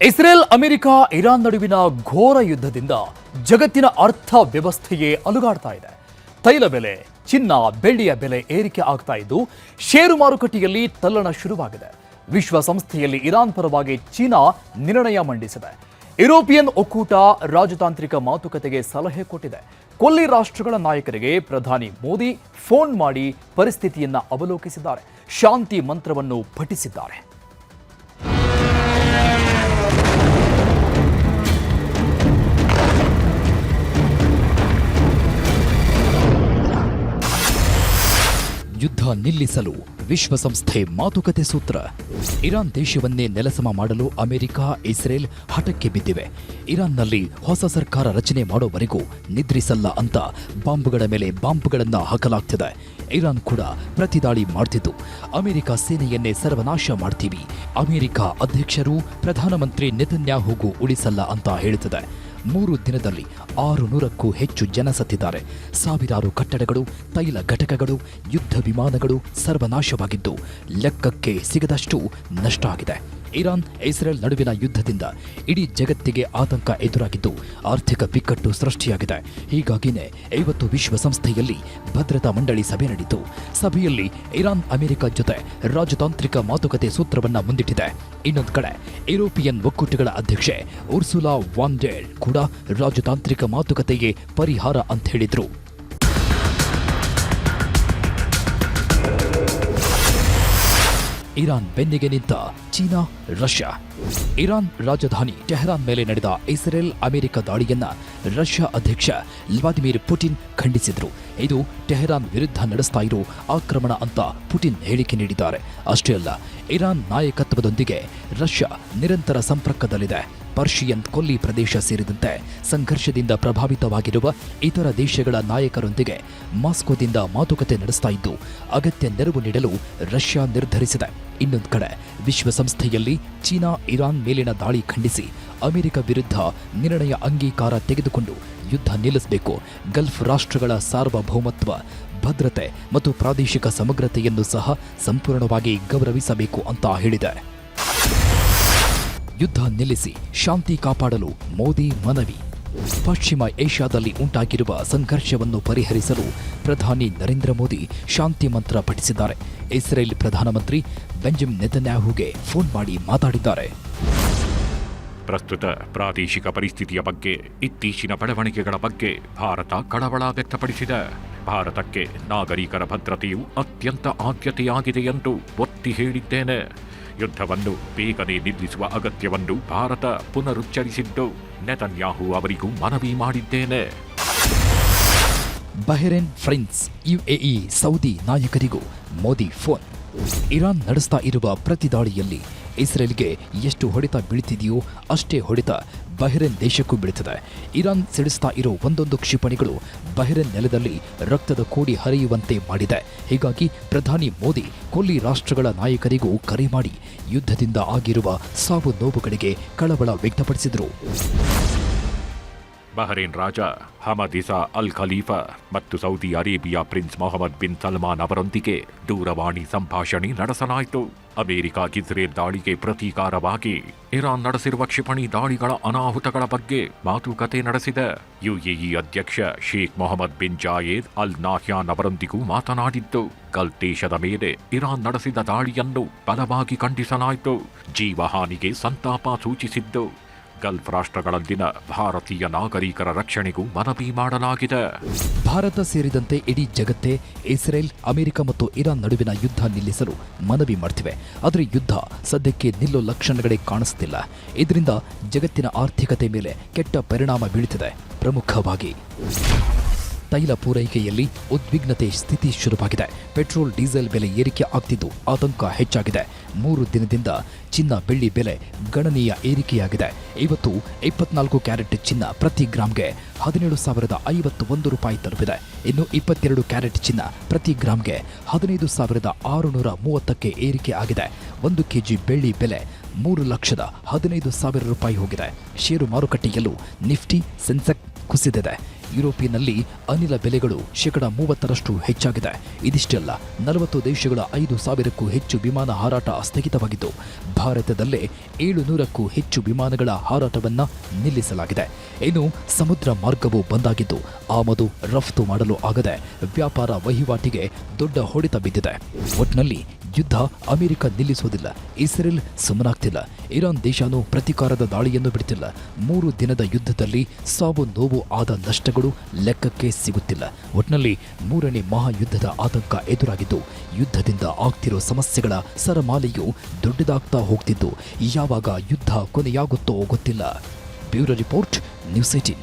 Israel America Iran ನಡುವಿನ ಘೋರ ಯುದ್ಧದಿಂದ ಜಗತ್ತಿನ ಅರ್ಥ ವ್ಯವಸ್ಥೆಯೇ ಅಲುಗಾಡ್ತಾ ಇದೆ. ತೈಲ ಬೆಲೆ, ಚಿನ್ನ, ಬೆಳ್ಳಿಯ ಬೆಲೆ ಏರಿಕೆ ಆಗ್ತಾ ಇದ್ದು ಷೇರು ಮಾರುಕಟ್ಟೆಯಲ್ಲಿ ತಲ್ಲಣ ಶುರುವಾಗಿದೆ. ವಿಶ್ವಸಂಸ್ಥೆಯಲ್ಲಿ ಇರಾನ್ ಪರವಾಗಿ ಚೀನಾ ನಿರ್ಣಯ ಮಂಡಿಸಿದೆ. ಯುರೋಪಿಯನ್ ಒಕ್ಕೂಟ ರಾಜತಾಂತ್ರಿಕ ಮಾತುಕತೆಗೆ ಸಲಹೆ ಕೊಟ್ಟಿದೆ. ಕೊಲ್ಲಿ ರಾಷ್ಟ್ರಗಳ ನಾಯಕರಿಗೆ ಪ್ರಧಾನಿ ಮೋದಿ ಫೋನ್ ಮಾಡಿ ಪರಿಸ್ಥಿತಿಯನ್ನ ಅವಲೋಕಿಸಿದ್ದಾರೆ. ಶಾಂತಿ ಮಂತ್ರವನ್ನು ಪಠಿಸಿದ್ದಾರೆ. ಯುದ್ಧ ನಿಲ್ಲಿಸಲು ವಿಶ್ವಸಂಸ್ಥೆ ಮಾತುಕತೆ ಸೂತ್ರ. ಇರಾನ್ ದೇಶವನ್ನೇ ನೆಲಸಮ ಮಾಡಲು ಅಮೆರಿಕ, ಇಸ್ರೇಲ್ ಹಠಕ್ಕೆ ಬಿದ್ದಿವೆ. ಇರಾನ್ನಲ್ಲಿ ಹೊಸ ಸರ್ಕಾರ ರಚನೆ ಮಾಡೋವರೆಗೂ ನಿದ್ರಿಸಲ್ಲ ಅಂತ ಬಾಂಬ್ಗಳ ಮೇಲೆ ಬಾಂಬ್ಗಳನ್ನ ಹಾಕಲಾಗ್ತಿದೆ. ಇರಾನ್ ಕೂಡ ಪ್ರತಿದಾಳಿ ಮಾಡ್ತಿದ್ದು ಅಮೆರಿಕ ಸೇನೆಯನ್ನೇ ಸರ್ವನಾಶ ಮಾಡ್ತೀವಿ, ಅಮೆರಿಕ ಅಧ್ಯಕ್ಷರು ಪ್ರಧಾನಮಂತ್ರಿ ನೆತನ್ಯಾಹುಗೂ ಉಳಿಸಲ್ಲ ಅಂತ ಹೇಳುತ್ತದೆ. 3 ದಿನದಲ್ಲಿ 600ಕ್ಕೂ ಹೆಚ್ಚು ಜನ ಸತ್ತಿದ್ದಾರೆ. ಸಾವಿರಾರು ಕಟ್ಟಡಗಳು, ತೈಲ ಘಟಕಗಳು, ಯುದ್ಧ ವಿಮಾನಗಳು ಸರ್ವನಾಶವಾಗಿದ್ದು ಲೆಕ್ಕಕ್ಕೆ ಸಿಗದಷ್ಟು ನಷ್ಟ ಆಗಿದೆ. ಇರಾನ್ ಇಸ್ರೇಲ್ ನಡುವಿನ ಯುದ್ಧದಿಂದ ಇಡೀ ಜಗತ್ತಿಗೆ ಆತಂಕ ಎದುರಾಗಿದ್ದು ಆರ್ಥಿಕ ಬಿಕ್ಕಟ್ಟು ಸೃಷ್ಟಿಯಾಗಿದೆ. ಹೀಗಾಗಿನೇ ಇವತ್ತು ವಿಶ್ವಸಂಸ್ಥೆಯಲ್ಲಿ ಭದ್ರತಾ ಮಂಡಳಿ ಸಭೆ ನಡೆಯಿತು. ಸಭೆಯಲ್ಲಿ ಇರಾನ್ ಅಮೆರಿಕ ಜೊತೆ ರಾಜತಾಂತ್ರಿಕ ಮಾತುಕತೆ ಸೂತ್ರವನ್ನ ಮುಂದಿಟ್ಟಿದೆ. ಇನ್ನೊಂದು ಕಡೆ ಯುರೋಪಿಯನ್ ಒಕ್ಕೂಟಗಳ ಅಧ್ಯಕ್ಷೆ ಉರ್ಸುಲಾ ವಾನ್ ಡೆರ್ ಕೂಡ ರಾಜತಾಂತ್ರಿಕ ಮಾತುಕತೆಗೆ ಪರಿಹಾರ ಅಂತ ಹೇಳಿದ್ರು. ಇರಾನ್ ಬೆನ್ನಿಗೆ ನಿಂತ ಚೀನಾ, ರಷ್ಯಾ. ಇರಾನ್ ರಾಜಧಾನಿ ಟೆಹರಾನ್ ಮೇಲೆ ನಡೆದ ಇಸ್ರೇಲ್ ಅಮೆರಿಕ ದಾಳಿಯನ್ನ ರಷ್ಯಾ ಅಧ್ಯಕ್ಷ ವ್ಲಾದಿಮಿರ್ ಪುಟಿನ್ ಖಂಡಿಸಿದ್ರು. ಇದು ಟೆಹರಾನ್ ವಿರುದ್ಧ ನಡೆಸ್ತಾ ಇರೋ ಆಕ್ರಮಣ ಅಂತ ಪುಟಿನ್ ಹೇಳಿಕೆ ನೀಡಿದ್ದಾರೆ. ಅಷ್ಟೇ ಅಲ್ಲ, ಇರಾನ್ ನಾಯಕತ್ವದೊಂದಿಗೆ ರಷ್ಯಾ ನಿರಂತರ ಸಂಪರ್ಕದಲ್ಲಿದೆ. ಪರ್ಷಿಯನ್ ಕೊಲ್ಲಿ ಪ್ರದೇಶ ಸೇರಿದಂತೆ ಸಂಘರ್ಷದಿಂದ ಪ್ರಭಾವಿತವಾಗಿರುವ ಇತರ ದೇಶಗಳ ನಾಯಕರೊಂದಿಗೆ ಮಾಸ್ಕೋದಿಂದ ಮಾತುಕತೆ ನಡೆಸ್ತಾ ಇದ್ದು ಅಗತ್ಯ ನೆರವು ನೀಡಲು ರಷ್ಯಾ ನಿರ್ಧರಿಸಿದೆ. ಇನ್ನೊಂದು ಕಡೆ ವಿಶ್ವಸಂಸ್ಥೆಯಲ್ಲಿ ಚೀನಾ ಇರಾನ್ ಮೇಲಿನ ದಾಳಿ ಖಂಡಿಸಿ ಅಮೆರಿಕ ವಿರುದ್ಧ ನಿರ್ಣಯ ಅಂಗೀಕಾರ ತೆಗೆದುಕೊಂಡು ಯುದ್ಧ ನಿಲ್ಲಿಸಬೇಕು, ಗಲ್ಫ್ ರಾಷ್ಟ್ರಗಳ ಸಾರ್ವಭೌಮತ್ವ, ಭದ್ರತೆ ಮತ್ತು ಪ್ರಾದೇಶಿಕ ಸಮಗ್ರತೆಯನ್ನು ಸಹ ಸಂಪೂರ್ಣವಾಗಿ ಗೌರವಿಸಬೇಕು ಅಂತ ಹೇಳಿದೆ. ಯುದ್ಧ ನಿಲ್ಲಿಸಿ ಶಾಂತಿ ಕಾಪಾಡಲು ಮೋದಿ ಮನವಿ. ಪಶ್ಚಿಮ ಏಷ್ಯಾದಲ್ಲಿ ಉಂಟಾಗಿರುವ ಸಂಘರ್ಷವನ್ನು ಪರಿಹರಿಸಲು ಪ್ರಧಾನಿ ನರೇಂದ್ರ ಮೋದಿ ಶಾಂತಿ ಮಂತ್ರ ಪಠಿಸಿದ್ದಾರೆ. ಇಸ್ರೇಲ್ ಪ್ರಧಾನಮಂತ್ರಿ ಬೆಂಜಮಿನ್ ನೆತನ್ಯಾಹುಗೆ ಫೋನ್ ಮಾಡಿ ಮಾತಾಡಿದ್ದಾರೆ. ಪ್ರಸ್ತುತ ಪ್ರಾದೇಶಿಕ ಪರಿಸ್ಥಿತಿಯ ಬಗ್ಗೆ, ಇತ್ತೀಚಿನ ಬೆಳವಣಿಗೆಗಳ ಬಗ್ಗೆ ಭಾರತ ಕಳವಳ ವ್ಯಕ್ತಪಡಿಸಿದೆ. ಭಾರತಕ್ಕೆ ನಾಗರಿಕರ ಭದ್ರತೆಯು ಅತ್ಯಂತ ಆದ್ಯತೆಯಾಗಿದೆ ಎಂದು ಒತ್ತಿ ಹೇಳಿದ್ದೇನೆ. ಯುದ್ಧವನ್ನು ಬೇಗನೆ ನಿಲ್ಲಿಸುವ ಅಗತ್ಯವನ್ನು ಭಾರತ ಪುನರುಚ್ಚರಿಸಿದ್ದು ನೆತನ್ಯಾಹು ಅವರಿಗೂ ಮನವಿ ಮಾಡಿದ್ದೇನೆ. ಬಹರೇನ್, ಫ್ರಾನ್ಸ್, ಯುಎಇ, ಸೌದಿ ನಾಯಕರಿಗೂ ಮೋದಿ ಫೋನ್. ಇರಾನ್ ನಡೆಸ್ತಾ ಇರುವ ಪ್ರತಿ ದಾಳಿಯಲ್ಲಿ ಇಸ್ರೇಲ್ಗೆ ಎಷ್ಟು ಹೊಡೆತ ಬೀಳ್ತಿದೆಯೋ ಅಷ್ಟೇ ಹೊಡೆತ ಬಹರೇನ್ ದೇಶಕ್ಕೂ ಬೀಳುತ್ತದೆ. ಇರಾನ್ ಸಿಡಿಸ್ತಾ ಇರೋ ಒಂದೊಂದು ಕ್ಷಿಪಣಿಗಳು ಬಹರೇನ್ ನೆಲದಲ್ಲಿ ರಕ್ತದ ಕೋಡಿ ಹರಿಯುವಂತೆ ಮಾಡಿದೆ. ಹೀಗಾಗಿ ಪ್ರಧಾನಿ ಮೋದಿ ಕೊಲ್ಲಿ ರಾಷ್ಟ್ರಗಳ ನಾಯಕರಿಗೂ ಕರೆ ಮಾಡಿ ಯುದ್ಧದಿಂದ ಆಗಿರುವ ಸಾವು ನೋವುಗಳಿಗೆ ಕಳವಳ ವ್ಯಕ್ತಪಡಿಸಿದರು. ಬಹರೇನ್ ರಾಜ ಹಮದಿಸಾ ಅಲ್ ಖಲೀಫಾ ಮತ್ತು Saudi Arabia prince Mohammed bin Salman ಅವರೊಂದಿಗೆ ದೂರವಾಣಿ ಸಂಭಾಷಣೆ ನಡೆಸಲಾಯಿತು. ಅಮೆರಿಕ ಇಸ್ರೇಲ್ ದಾಳಿಗೆ ಪ್ರತೀಕಾರವಾಗಿ ಇರಾನ್ ನಡೆಸಿರುವ ಕ್ಷಿಪಣಿ ದಾಳಿಗಳ ಅನಾಹುತಗಳ ಬಗ್ಗೆ ಮಾತುಕತೆ ನಡೆಸಿದೆ. ಯುಎಇ ಅಧ್ಯಕ್ಷ ಶೇಖ್ ಮೊಹಮ್ಮದ್ ಬಿನ್ ಜಾಯೇದ್ ಅಲ್ ನಾಹ್ಯಾನ್ ಅವರೊಂದಿಗೂ ಮಾತನಾಡಿದ್ದು ಗಲ್ಫ್ ದೇಶದ ಮೇಲೆ ಇರಾನ್ ನಡೆಸಿದ ದಾಳಿಯನ್ನು ಬಲವಾಗಿ ಖಂಡಿಸಲಾಯಿತು. ಜೀವಹಾನಿಗೆ ಸಂತಾಪ ಸೂಚಿಸಿದ್ದು ಗಲ್ಫ್ ರಾಷ್ಟ್ರಗಳಲ್ಲಿನ ಭಾರತೀಯ ನಾಗರಿಕರ ರಕ್ಷಣೆಗೂ ಮನವಿ ಮಾಡಲಾಗಿದೆ. ಭಾರತ ಸೇರಿದಂತೆ ಇಡೀ ಜಗತ್ತೇ ಇಸ್ರೇಲ್, ಅಮೆರಿಕ ಮತ್ತು ಇರಾನ್ ನಡುವಿನ ಯುದ್ಧ ನಿಲ್ಲಿಸಲು ಮನವಿ ಮಾಡ್ತಿವೆ. ಆದರೆ ಯುದ್ಧ ಸದ್ಯಕ್ಕೆ ನಿಲ್ಲೋ ಲಕ್ಷಣಗಳೇ ಕಾಣಿಸ್ತಿಲ್ಲ. ಇದರಿಂದ ಜಗತ್ತಿನ ಆರ್ಥಿಕತೆ ಮೇಲೆ ಕೆಟ್ಟ ಪರಿಣಾಮ ಬೀಳುತ್ತಿದೆ. ಪ್ರಮುಖವಾಗಿ ತೈಲ ಪೂರೈಕೆಯಲ್ಲಿ ಉದ್ವಿಗ್ನತೆ ಸ್ಥಿತಿ ಶುರುವಾಗಿದೆ. ಪೆಟ್ರೋಲ್, ಡೀಸೆಲ್ ಬೆಲೆ ಏರಿಕೆ ಆಗ್ತಿದ್ದು ಆತಂಕ ಹೆಚ್ಚಾಗಿದೆ. 3 ದಿನದಿಂದ ಚಿನ್ನ, ಬೆಳ್ಳಿ ಬೆಲೆ ಗಣನೀಯ ಏರಿಕೆಯಾಗಿದೆ. ಇವತ್ತು 24 ಕ್ಯಾರೆಟ್ ಚಿನ್ನ ಪ್ರತಿ ಗ್ರಾಂಗೆ 17,051 ರೂಪಾಯಿ ತಲುಪಿದೆ. ಇನ್ನು 22 ಕ್ಯಾರೆಟ್ ಚಿನ್ನ ಪ್ರತಿ ಗ್ರಾಂಗೆ 15,630ಕ್ಕೆ ಏರಿಕೆ ಆಗಿದೆ. 1 ಕೆಜಿ ಬೆಳ್ಳಿ ಬೆಲೆ 3,15,000 ರೂಪಾಯಿ ಹೋಗಿದೆ. ಷೇರು ಮಾರುಕಟ್ಟೆಯಲ್ಲೂ ನಿಫ್ಟಿ, ಸೆನ್ಸೆಕ್ಸ್ ಕುಸಿದಿದೆ. ಯುರೋಪಿನಲ್ಲಿ ಅನಿಲ ಬೆಲೆಗಳು 30% ಹೆಚ್ಚಾಗಿದೆ. ಇದಿಷ್ಟಲ್ಲ, 40 ದೇಶಗಳ 5,000ಕ್ಕೂ ಹೆಚ್ಚು ವಿಮಾನ ಹಾರಾಟ ಸ್ಥಗಿತವಾಗಿದ್ದು, ಭಾರತದಲ್ಲೇ 700ಕ್ಕೂ ಹೆಚ್ಚು ವಿಮಾನಗಳ ಹಾರಾಟವನ್ನ ನಿಲ್ಲಿಸಲಾಗಿದೆ. ಇನ್ನು ಸಮುದ್ರ ಮಾರ್ಗವೂ ಬಂದಾಗಿದ್ದು, ಆಮದು ರಫ್ತು ಮಾಡಲು ಆಗದೆ ವ್ಯಾಪಾರ ವಹಿವಾಟಿಗೆ ದೊಡ್ಡ ಹೊಡೆತ ಬಿದ್ದಿದೆ. ಒಟ್ನಲ್ಲಿ ಯುದ್ಧ ಅಮೆರಿಕ ನಿಲ್ಲಿಸೋದಿಲ್ಲ, ಇಸ್ರೇಲ್ ಸುಮ್ಮನಾಗ್ತಿಲ್ಲ, ಇರಾನ್ ದೇಶನೂ ಪ್ರತೀಕಾರದ ದಾಳಿಯನ್ನು ಬಿಡ್ತಿಲ್ಲ. 3 ದಿನದ ಯುದ್ಧದಲ್ಲಿ ಸಾವು ನೋವು ಆದ ನಷ್ಟಗಳು ಲೆಕ್ಕಕ್ಕೆ ಸಿಗುತ್ತಿಲ್ಲ. ಒಟ್ನಲ್ಲಿ 3ನೇ ಮಹಾಯುದ್ಧದ ಆತಂಕ ಎದುರಾಗಿದ್ದು, ಯುದ್ಧದಿಂದ ಆಗ್ತಿರೋ ಸಮಸ್ಯೆಗಳ ಸರಮಾಲೆಯು ದೊಡ್ಡದಾಗ್ತಾ ಹೋಗ್ತಿದ್ದು, ಯಾವಾಗ ಯುದ್ಧ ಕೊನೆಯಾಗುತ್ತೋ ಗೊತ್ತಿಲ್ಲ. Bureau report, news 18.